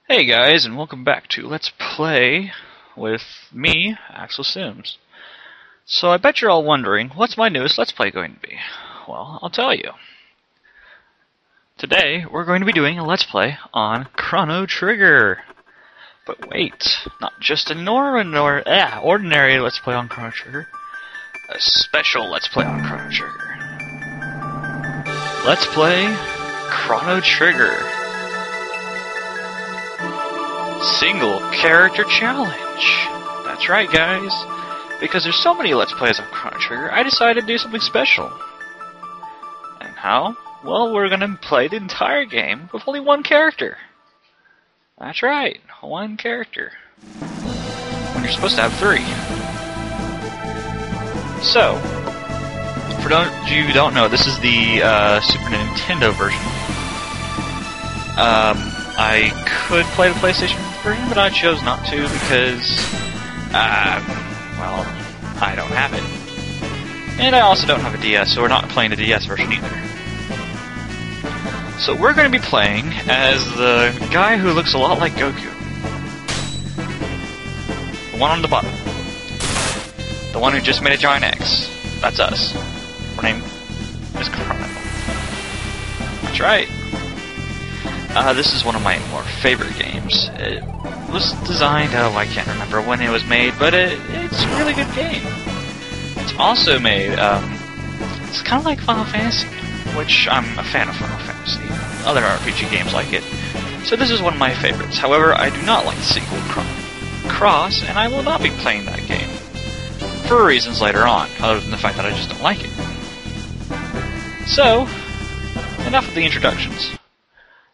Hey guys, and welcome back to Let's Play with me, Axelsims. So I bet you're all wondering, what's my newest Let's Play going to be? Well, I'll tell you. Today, we're going to be doing a Let's Play on Chrono Trigger. But wait, not just an ordinary Let's Play on Chrono Trigger. A special Let's Play on Chrono Trigger. Let's Play Chrono Trigger. Single character challenge. That's right, guys. Because there's so many Let's Plays on Chrono Trigger, I decided to do something special. And how? Well, we're gonna play the entire game with only one character. That's right, one character. When you're supposed to have three. So, for those of you who don't know, this is the Super Nintendo version. I could play the PlayStation version, but I chose not to because, well, I don't have it. And I also don't have a DS, so we're not playing the DS version either. So we're going to be playing as the guy who looks a lot like Goku. The one on the bottom. The one who just made a giant X. That's us. Our name is Chrono. That's right. This is one of my more favorite games. It was designed, I can't remember when it was made, but it's a really good game. It's also made, it's kind of like Final Fantasy, which I'm a fan of Final Fantasy. Other RPG games like it. So this is one of my favorites. However, I do not like the sequel Chrono Cross, and I will not be playing that game. For reasons later on, other than the fact that I just don't like it. So, enough of the introductions.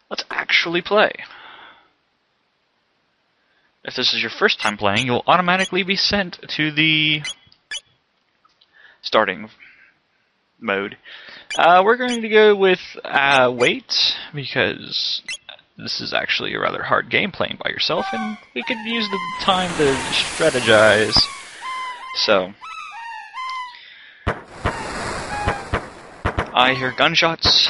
Let's actually play. If this is your first time playing, you'll automatically be sent to the starting mode. We're going to go with wait, because this is actually a rather hard game playing by yourself, and we could use the time to strategize. So, I hear gunshots.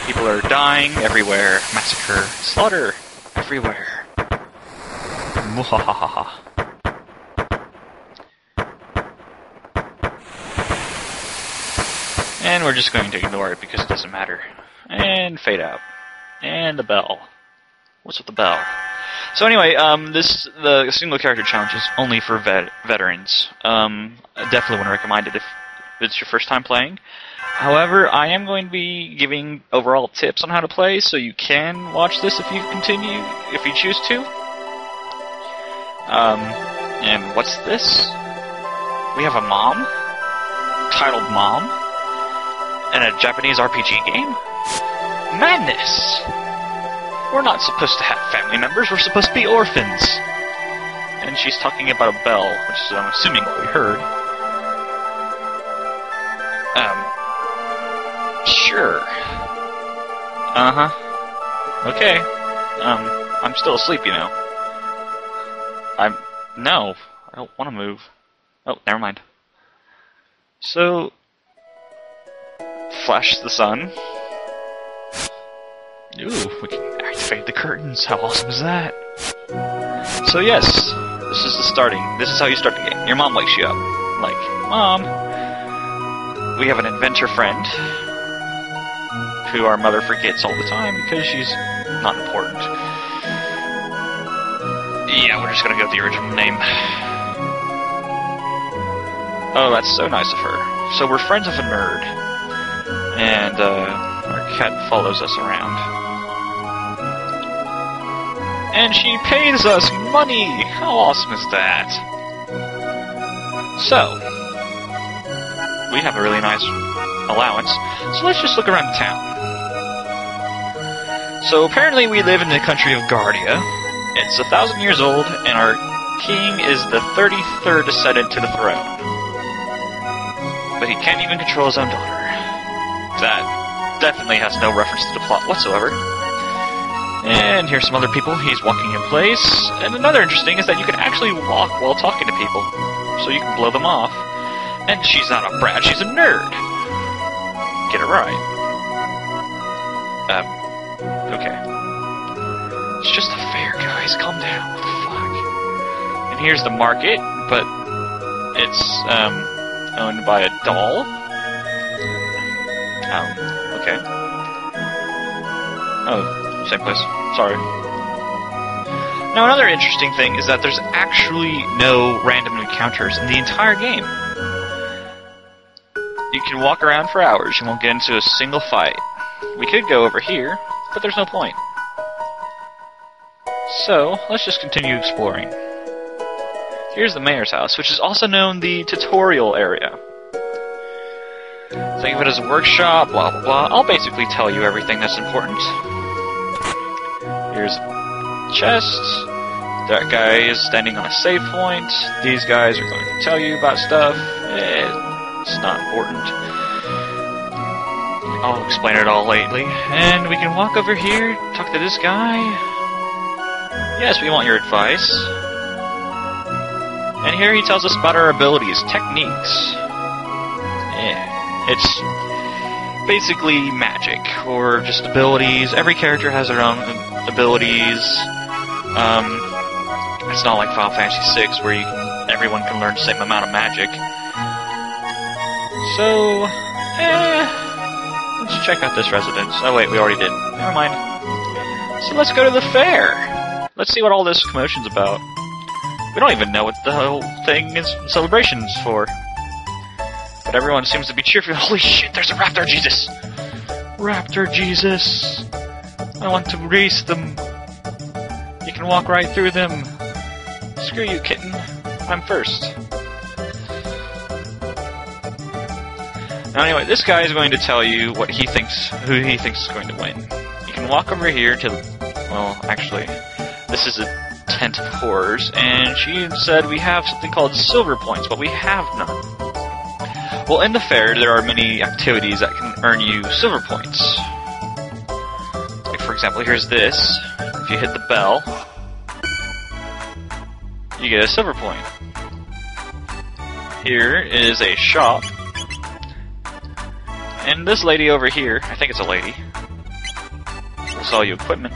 People are dying everywhere. Massacre. Slaughter. Everywhere. Muhahaha. And we're just going to ignore it because it doesn't matter. And fade out. And the bell. What's with the bell? So anyway, the single character challenge is only for veterans. I definitely want to recommend it if it's your first time playing. However, I am going to be giving overall tips on how to play, so you can watch this if you choose to. And what's this? We have a mom, titled Mom, and a Japanese RPG game? Madness! We're not supposed to have family members, we're supposed to be orphans. And she's talking about a bell, which is, I'm assuming, what we heard. Sure. Uh-huh. Okay. I'm still asleep, you know. No, I don't want to move. Oh, never mind. So, flash the sun. Ooh, we can activate the curtains. How awesome is that? So yes, this is the starting. This is how you start the game. Your mom wakes you up. Like, Mom, we have an inventor friend who our mother forgets all the time because she's not important. Yeah, we're just gonna go with the original name. Oh, that's so nice of her. So we're friends with a nerd. And, our cat follows us around. And she pays us money! How awesome is that? So, we have a really nice allowance, so let's just look around town. So apparently we live in the country of Guardia. It's 1,000 years old, and our king is the 33rd descendant to the throne. But he can't even control his own daughter. That definitely has no reference to the plot whatsoever. And here's some other people. He's walking in place. And another interesting is that you can actually walk while talking to people. So you can blow them off. And she's not a brat, she's a nerd. Get it right. Okay. It's just a fair, guys. Calm down. What the fuck? And here's the market, but it's owned by a doll. Okay. Oh, same place. Sorry. Now, another interesting thing is that there's actually no random encounters in the entire game. You can walk around for hours, you won't get into a single fight. We could go over here, but there's no point. So, let's just continue exploring. Here's the mayor's house, which is also known the tutorial area. Think of it as a workshop, blah blah blah. I'll basically tell you everything that's important. Here's a chest. That guy is standing on a save point. These guys are going to tell you about stuff. It's not important. I'll explain it all lately. And we can walk over here, talk to this guy. Yes, we want your advice. And here he tells us about our abilities, techniques. Yeah, it's basically magic, or just abilities. Every character has their own abilities. It's not like Final Fantasy VI, where everyone can learn the same amount of magic. So, let's check out this residence. Oh wait, we already did. Never mind. So let's go to the fair. Let's see what all this commotion's about. We don't even know what the whole thing is celebrations for. But everyone seems to be cheerful. Holy shit, there's a Raptor Jesus! Raptor Jesus! I want to race them. You can walk right through them. Screw you, kitten. I'm first. Now anyway, this guy is going to tell you what he thinks, who he thinks is going to win. You can walk over here to, well, actually, this is a tent of horrors, and she said we have something called silver points, but we have none. Well, in the fair, there are many activities that can earn you silver points. Like, for example, here's this. If you hit the bell, you get a silver point. Here is a shop. And this lady over here, I think it's a lady, will sell you equipment.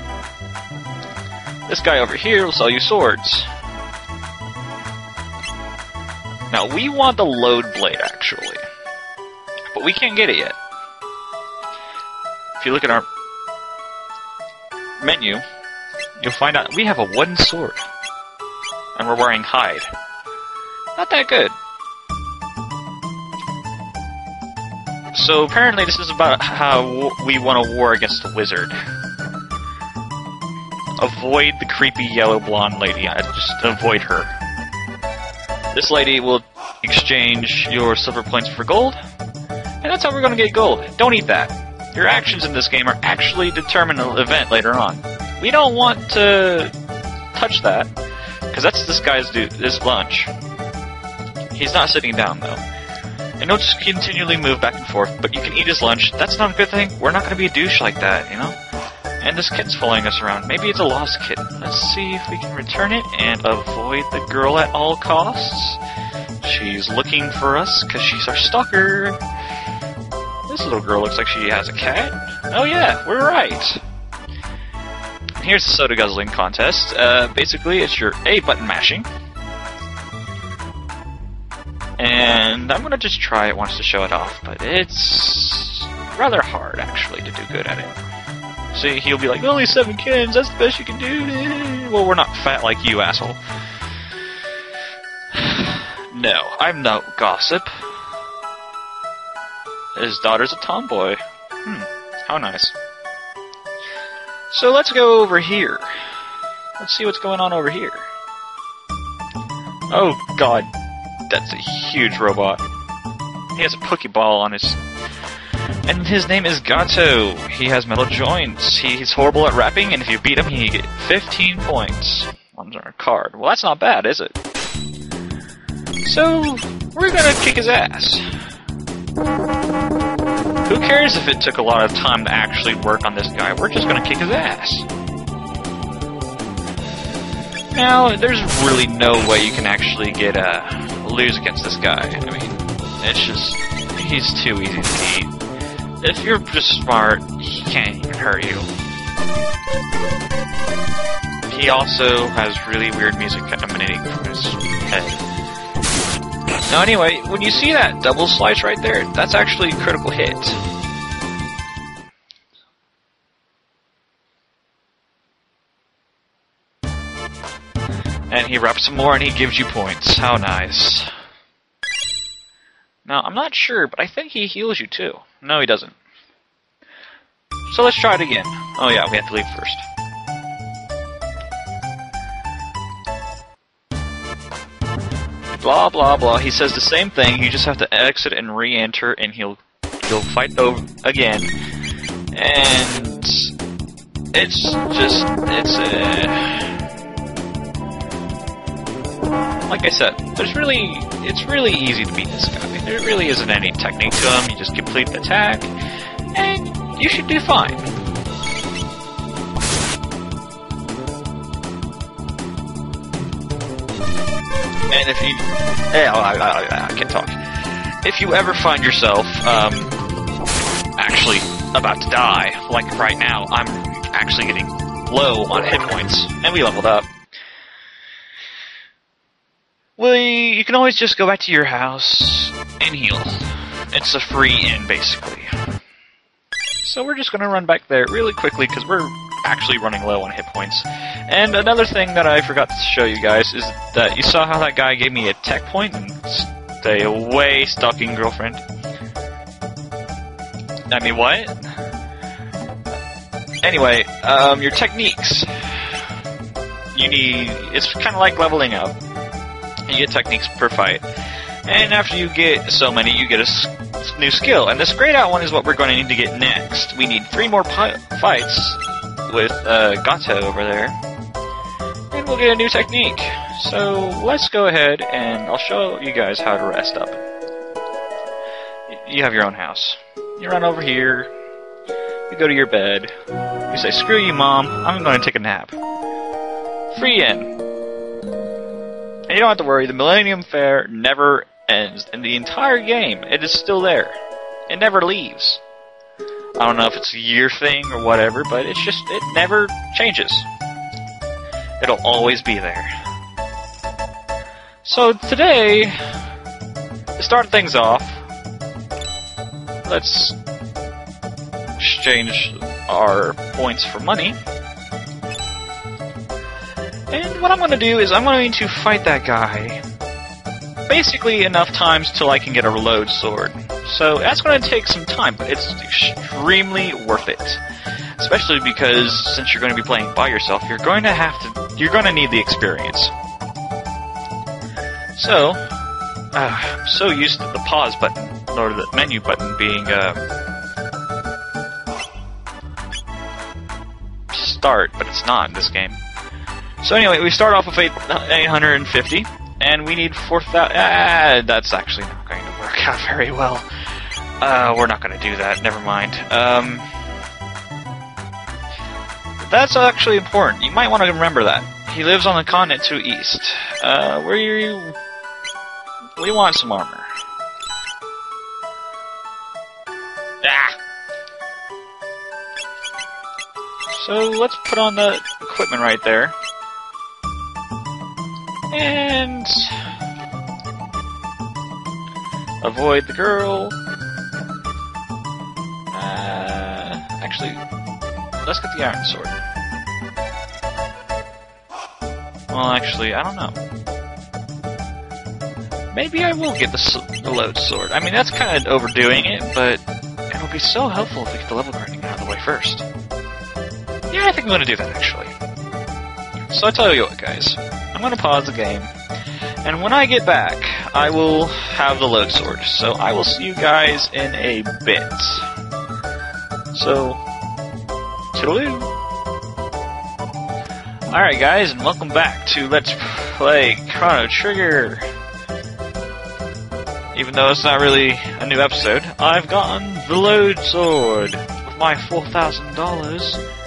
This guy over here will sell you swords. Now, we want the load blade, actually. But we can't get it yet. If you look at our menu, you'll find out we have a wooden sword. And we're wearing hide. Not that good. So apparently this is about how we won a war against the wizard. Avoid the creepy yellow blonde lady. Just avoid her. This lady will exchange your silver points for gold. And that's how we're going to get gold. Don't eat that. Your actions in this game are actually determine the event later on. We don't want to touch that. Because that's this guy's this lunch. He's not sitting down though. And he'll just continually move back and forth, but you can eat his lunch. That's not a good thing. We're not going to be a douche like that, you know? And this kitten's following us around. Maybe it's a lost kitten. Let's see if we can return it and avoid the girl at all costs. She's looking for us because she's our stalker. This little girl looks like she has a cat. Oh yeah, we're right. Here's the soda guzzling contest. Basically, it's your A button mashing. And I'm gonna just try it once to show it off, but it's rather hard, actually, to do good at it. See, he'll be like, only 7 cans, that's the best you can do. Well, we're not fat like you, asshole. No, I'm no gossip. His daughter's a tomboy. How nice. So let's go over here. Let's see what's going on over here. Oh god, that's a huge robot. He has a Pokeball on his... And his name is Gato. He has metal joints. He's horrible at rapping, and if you beat him, he get 15 points on our card. Well, that's not bad, is it? So, we're gonna kick his ass. Who cares if it took a lot of time to actually work on this guy? We're just gonna kick his ass. Now, there's really no way you can actually lose against this guy. I mean, it's just... he's too easy to beat. If you're just smart, he can't even hurt you. he also has really weird music emanating from his head. Now anyway, when you see that double slice right there, that's actually a critical hit. And he reps some more and he gives you points. How nice. Now, I'm not sure, but I think he heals you too. No, he doesn't. So let's try it again. Oh yeah, we have to leave first. Blah blah blah. He says the same thing. You just have to exit and re-enter, and he'll fight over again. And it's like I said, it's really easy to beat this guy. There really isn't any technique to him. You just complete the attack, and you should do fine. And if you... I can't talk. If you ever find yourself, actually about to die, like right now, I'm actually getting low on hit points, and we leveled up. Well, you can always just go back to your house and heal. It's a free in, basically. So we're just going to run back there really quickly, because we're actually running low on hit points. And another thing that I forgot to show you guys is that you saw how that guy gave me a tech point and stay away, stalking girlfriend. I mean, what? Anyway, your techniques. It's kind of like leveling up. You get techniques per fight. And after you get so many, you get a new skill. And this grayed out one is what we're going to need to get next. We need 3 more fights with Gato over there. And we'll get a new technique. So let's go ahead and I'll show you guys how to rest up. You have your own house. You run over here. You go to your bed. You say, screw you, Mom. I'm going to take a nap. Free in. And you don't have to worry, the Millennium Fair never ends. In the entire game, it is still there. It never leaves. I don't know if it's a year thing or whatever, but it never changes. It'll always be there. So today, to start things off, let's exchange our points for money. And what I'm going to do is I'm going to fight that guy basically enough times till I can get a reload sword. So that's going to take some time, but it's extremely worth it. Especially because since you're going to be playing by yourself, you're going to need the experience. So, I'm so used to the pause button, or the menu button being start, but it's not in this game. So anyway, we start off with 850, and we need 4,000. That's actually not going to work out very well. We're not going to do that. Never mind. That's actually important. You might want to remember that. He lives on the continent to east. We want some armor. Ah! So let's put on the equipment right there. And avoid the girl. Actually, let's get the iron sword. Well, actually, I don't know. Maybe I will get the load sword. I mean, that's kind of overdoing it, but it'll be so helpful if we get the level grading out of the way first. Yeah, I think I'm going to do that, actually. So I tell you what, guys. I'm going to pause the game, and when I get back, I will have the load sword. So I will see you guys in a bit. So, toodaloo! Alright guys, and welcome back to Let's Play Chrono Trigger. Even though it's not really a new episode, I've gotten the load sword with my $4,000.